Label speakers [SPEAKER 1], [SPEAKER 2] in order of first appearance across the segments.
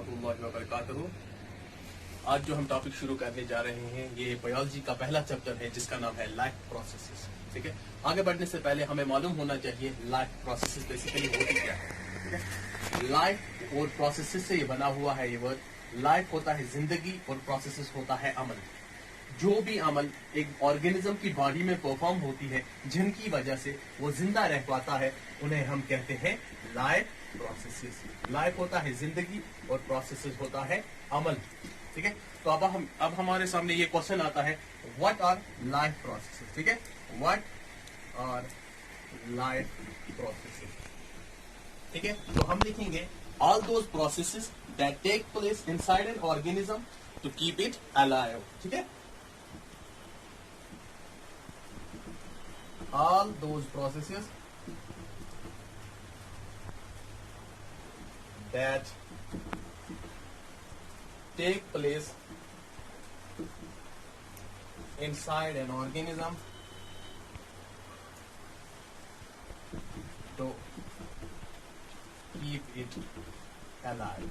[SPEAKER 1] रहमतुल्लाहि व बरकातहू। आज जो हम टॉपिक शुरू करने जा रहे हैं ये बायोलॉजी का पहला चैप्टर है जिसका नाम है लाइफ प्रोसेसेस। ठीक है, आगे बढ़ने से पहले हमें मालूम होना चाहिए लाइफ प्रोसेसेस बेसिकली होती क्या है। ठीक है, लाइफ और प्रोसेसेस से ये बना हुआ है। ये वर्ड लाइफ होता है जिंदगी और प्रोसेसेस होता है अमल। जो भी अमल एक ऑर्गेनिज्म की बॉडी में परफॉर्म होती है जिनकी वजह से वो जिंदा रह पाता है उन्हें हम कहते हैं लाइफ प्रोसेसेस। लाइफ होता है जिंदगी और प्रोसेसेस होता है अमल। ठीक है, तो अब हमारे सामने ये क्वेश्चन आता है, व्हाट आर लाइफ प्रोसेसेस। ठीक है, व्हाट आर लाइफ प्रोसेसेस। ठीक है, तो हम लिखेंगे all those processes that take place inside an organism to keep it alive. ठीक है, all those processes that take place inside an organism to keep it alive।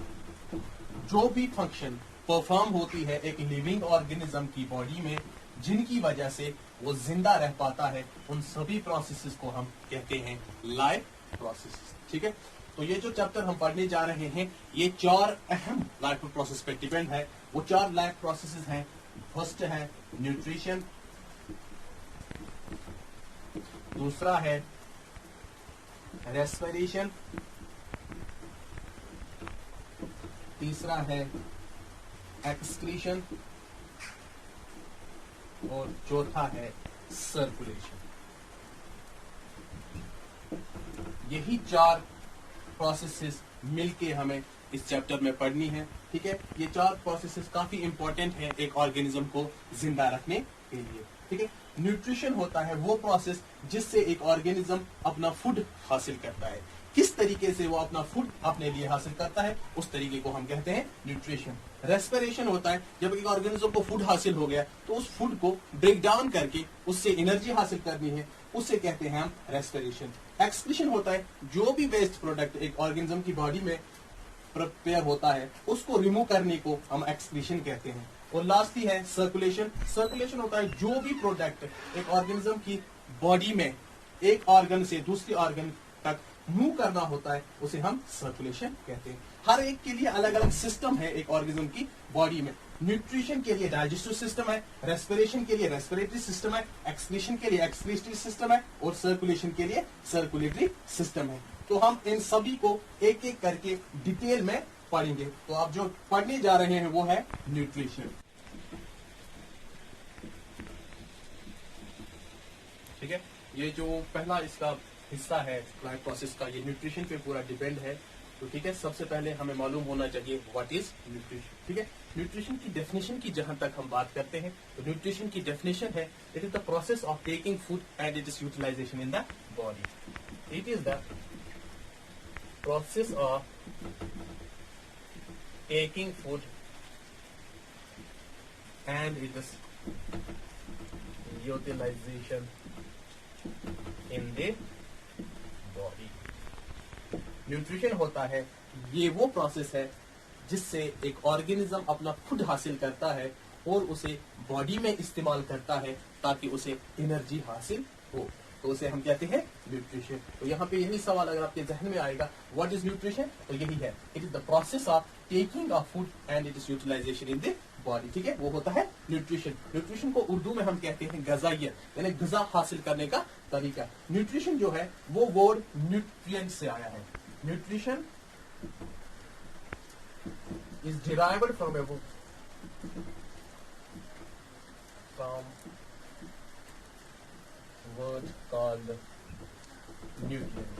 [SPEAKER 1] जो भी फंक्शन परफॉर्म होती है एक लिविंग ऑर्गेनिज्म की बॉडी में जिनकी वजह से वो जिंदा रह पाता है उन सभी प्रोसेसेस को हम कहते हैं लाइफ प्रोसेसेस। ठीक है, तो ये जो चैप्टर हम पढ़ने जा रहे हैं ये चार अहम लाइफ प्रोसेस पे डिपेंड है। वो चार लाइफ प्रोसेसेस हैं। फर्स्ट है न्यूट्रिशन, दूसरा है रेस्पिरेशन, तीसरा है एक्सक्रीशन और चौथा है सर्कुलेशन। यही चार प्रोसेसेस मिलके हमें इस चैप्टर में पढ़नी है। ठीक है, ये चार प्रोसेसेस काफी इंपॉर्टेंट है एक ऑर्गेनिज्म को जिंदा रखने के लिए। ठीक है, न्यूट्रिशन होता है वो प्रोसेस जिससे एक ऑर्गेनिज्म अपना फूड हासिल करता है। किस तरीके से वो अपना फूड अपने लिए हासिल करता है उस तरीके को हम कहते हैं न्यूट्रिशन। रेस्पिरेशन होता है जब एक ऑर्गेनिज्म को फूड हासिल हो गया तो उस फूड को ब्रेक डाउन करके उससे एनर्जी हासिल करनी है, उसे कहते हैं हम रेस्पिरेशन। एक्सक्रीशन होता है जो भी वेस्ट प्रोडक्ट एक ऑर्गेनिज्म की बॉडी में प्रिपेयर होता है उसको रिमूव करने को हम एक्सक्रीशन कहते हैं। और लास्टली है सर्कुलेशन। सर्कुलेशन होता है जो भी प्रोडक्ट एक ऑर्गेनिज्म की बॉडी में एक ऑर्गन से दूसरी ऑर्गन तक मूव करना होता है उसे हम सर्कुलेशन कहते हैं। हर एक के लिए अलग अलग सिस्टम है एक ऑर्गेनिज्म की बॉडी में। न्यूट्रिशन के लिए डाइजेस्टिव सिस्टम है, रेस्पिरेशन के लिए रेस्पिरेटरी सिस्टम है, एक्सक्रीशन के लिए एक्सक्रीटरी सिस्टम है और सर्कुलेशन के लिए सर्कुलेटरी सिस्टम है। तो हम इन सभी को एक एक करके डिटेल में पढ़ेंगे। तो आप जो पढ़ने जा रहे हैं वो है न्यूट्रिशन। ठीक है, ये जो पहला इसका हिस्सा है लाइफ प्रोसेस का ये न्यूट्रिशन पे पूरा डिपेंड है। तो ठीक है, सबसे पहले हमें मालूम होना चाहिए व्हाट इज न्यूट्रिशन। ठीक है, न्यूट्रिशन की डेफिनेशन की जहां तक हम बात करते हैं तो न्यूट्रिशन की डेफिनेशन है it is the process of taking food and it is utilization in the body. It is the process of taking food and it is utilization in the body. Nutrition होता है ये वो process है जिससे एक organism अपना food हासिल करता है और उसे बॉडी में इस्तेमाल करता है ताकि उसे एनर्जी हासिल हो, तो उसे हम कहते हैं न्यूट्रिशन। तो यहाँ पे यही सवाल अगर आपके जहन में आएगा व्हाट इज न्यूट्रिशन, तो यही है it is the process of taking of food and it is utilization in the body. ठीक है, वो होता है न्यूट्रिशन। न्यूट्रिशन को उर्दू में हम कहते हैं गजाइयत, यानी गजा हासिल करने का तरीका। न्यूट्रिशन जो है वो वर्ड न्यूट्रिएंट से आया है। Nutrition is derived from a word called nutrient।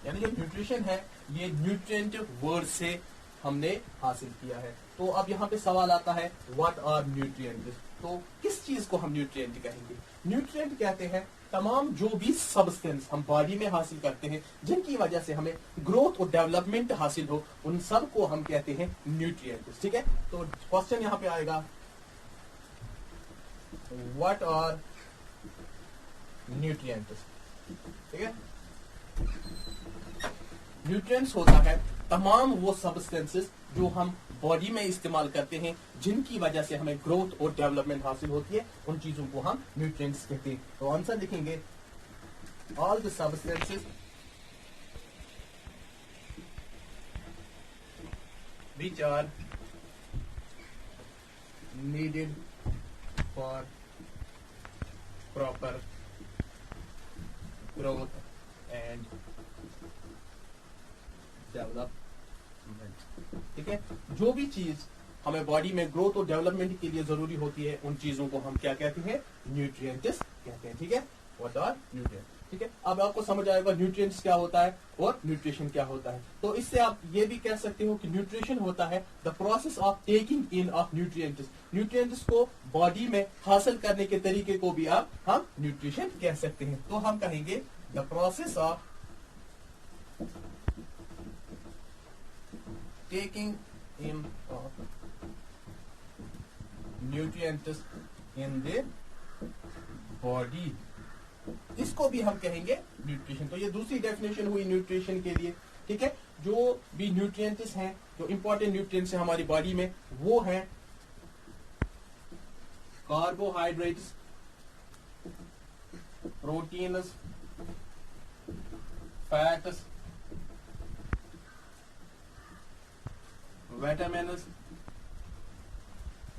[SPEAKER 1] यानी जो न्यूट्रिशन है ये न्यूट्रिएंट वर्ड से हमने हासिल किया है। तो अब यहाँ पे सवाल आता है व्हाट आर न्यूट्रिएंट। तो किस चीज को हम न्यूट्रिएंट कहेंगे? न्यूट्रिएंट कहते हैं तमाम जो भी सब्सटेंस हम बॉडी में हासिल करते हैं जिनकी वजह से हमें ग्रोथ और डेवलपमेंट हासिल हो उन सब को हम कहते हैं न्यूट्रिएंट्स। ठीक है, तो क्वेश्चन यहाँ पे आएगा व्हाट आर न्यूट्रिएंट्स। ठीक है, न्यूट्रिएंट्स होता है तमाम वो सब्सटेंसेस जो हम बॉडी में इस्तेमाल करते हैं, जिनकी वजह से हमें ग्रोथ और डेवलपमेंट हासिल होती है, उन चीजों को हम न्यूट्रिएंट्स कहते हैं। तो आंसर लिखेंगे all the substances which are needed for proper growth and development। ठीक है, जो भी चीज हमें बॉडी में ग्रोथ और डेवलपमेंट के लिए जरूरी होती है, उन चीजों को हम क्या कहते हैं? न्यूट्रिएंट्स कहते हैं। ठीक है, व्हाट आर न्यूट्रिएंट्स। ठीक है, अब आपको समझ आएगा न्यूट्रिएंट्स क्या होता है और न्यूट्रिशन क्या होता है। तो इससे आप ये भी कह सकते हो कि न्यूट्रिशन होता है the process of taking in of nutrients. Nutrients को बॉडी में हासिल करने के तरीके को भी हम न्यूट्रिशन कह सकते हैं। तो हम कहेंगे the process of taking in of nutrients in the body, इसको भी हम कहेंगे न्यूट्रिशन। तो ये दूसरी डेफिनेशन हुई न्यूट्रिशन के लिए। ठीक है, जो भी न्यूट्रिएंट्स हैं, जो इंपॉर्टेंट न्यूट्रिएंट्स हैं हमारी बॉडी में, वो हैं carbohydrates, proteins, fats, vitamins,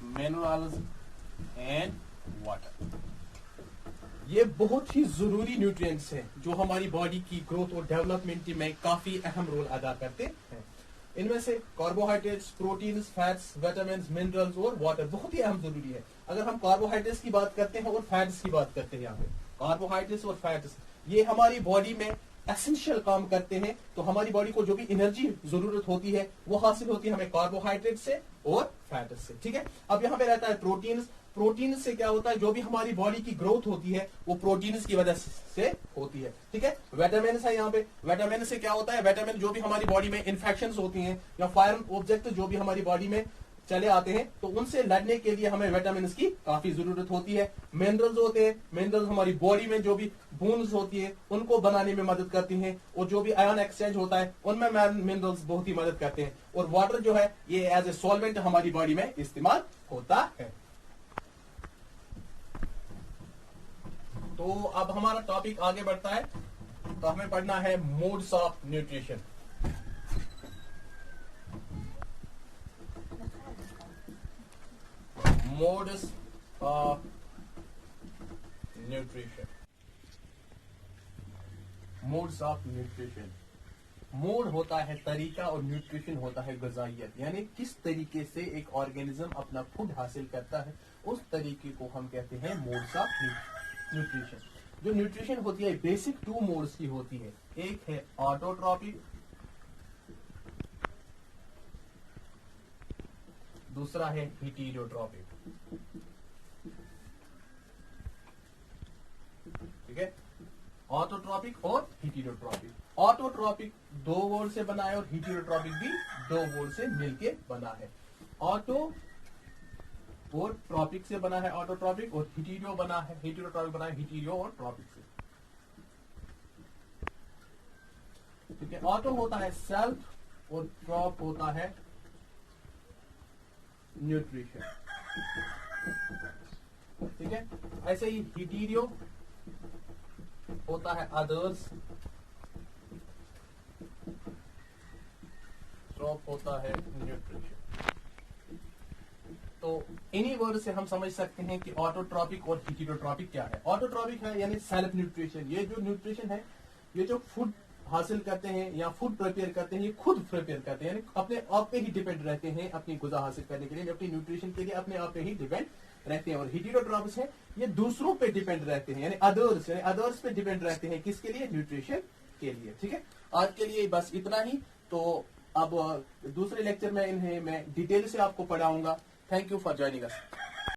[SPEAKER 1] minerals and water. ये बहुत ही जरूरी न्यूट्रिएंट्स हैं जो हमारी बॉडी की ग्रोथ और डेवलपमेंट में काफी अहम रोल अदा करते हैं। इनमें से carbohydrates, proteins, fats, vitamins, minerals और वाटर बहुत ही अहम जरूरी है। अगर हम कार्बोहाइड्रेट्स की बात करते हैं और फैट्स की बात करते हैं, यहाँ पे कार्बोहाइड्रेट्स और फैट्स ये हमारी बॉडी में एसेंशियल काम करते हैं। तो हमारी बॉडी को जो भी एनर्जी जरूरत होती है वो हासिल होती है हमें कार्बोहाइड्रेट से और फैट से। ठीक है, अब यहाँ पे रहता है प्रोटीन्स। प्रोटीन से क्या होता है? जो भी हमारी बॉडी की ग्रोथ होती है वो प्रोटीन्स की वजह से होती है। ठीक है, विटामिन है यहाँ पे। विटामिन से क्या होता है? विटामिन जो भी हमारी बॉडी में इन्फेक्शंस होती हैं या फॉरेन ऑब्जेक्ट जो भी हमारी बॉडी में चले आते हैं, तो उनसे लड़ने के लिए हमें विटामिन की काफी जरूरत होती है। मिनरल्स होते हैं, मिनरल्स हमारी बॉडी में जो भी बोन्स होती है उनको बनाने में मदद करती हैं, और जो भी आयन एक्सचेंज होता है उनमें मिनरल्स बहुत ही मदद करते हैं। और वाटर जो है ये एज ए सॉल्वेंट हमारी बॉडी में इस्तेमाल होता है। तो अब हमारा टॉपिक आगे बढ़ता है, तो हमें पढ़ना है modes of nutrition. Modes of nutrition. Modes of nutrition, mode होता है तरीका और न्यूट्रिशन होता है ग़िज़ाइयत, यानी किस तरीके से एक ऑर्गेनिज्म अपना फूड हासिल करता है, उस तरीके को हम कहते हैं मोड्स ऑफ न्यूट्रिशन। जो न्यूट्रिशन होती है बेसिक 2 मोड्स की होती है। एक है ऑटोट्रॉपिक, दूसरा है हेटेरोट्रॉपिक। ठीक है, ऑटोट्रॉपिक और हेटेरोट्रॉपिक। ऑटोट्रॉपिक 2 वर्ड से बना है और हेटेरोट्रॉपिक भी 2 वर्ड से मिलके बना है। ऑटो और ट्रॉपिक से बना है ऑटोट्रॉपिक, और हेटेरोट्रॉपिक बना है हेटेरो और ट्रॉपिक से। ठीक है, ऑटो होता है सेल्फ और ट्रॉप होता है न्यूट्रिशन। ठीक है, ऐसे ही हेटेरो होता है अदर्स, ट्रॉप होता है न्यूट्रिशन। तो इन्हीं वर्ड से हम समझ सकते हैं कि ऑटोट्रॉपिक और हेटेरोट्रॉपिक क्या है। ऑटोट्रॉपिक है यानी सेल्फ न्यूट्रिशन। ये जो न्यूट्रिशन है, ये जो फूड हासिल करते हैं या फूड प्रिपेयर करते हैं, ये खुद प्रिपेयर करते हैं, यानी अपने आप पे ही डिपेंड रहते हैं अपनी गुज़ा हासिल करने के लिए, अपनी न्यूट्रिशन के लिए अपने आप पे ही डिपेंड रहते हैं। और हेटेरोट्रॉपिक है, ये दूसरों पे डिपेंड रहते हैं, यानी अदर्स पे डिपेंड रहते हैं। किसके लिए? न्यूट्रिशन के लिए। ठीक है, आज के लिए बस इतना ही। तो अब दूसरे लेक्चर में इन्हें मैं डिटेल से आपको पढ़ाऊंगा। Thank you for joining us.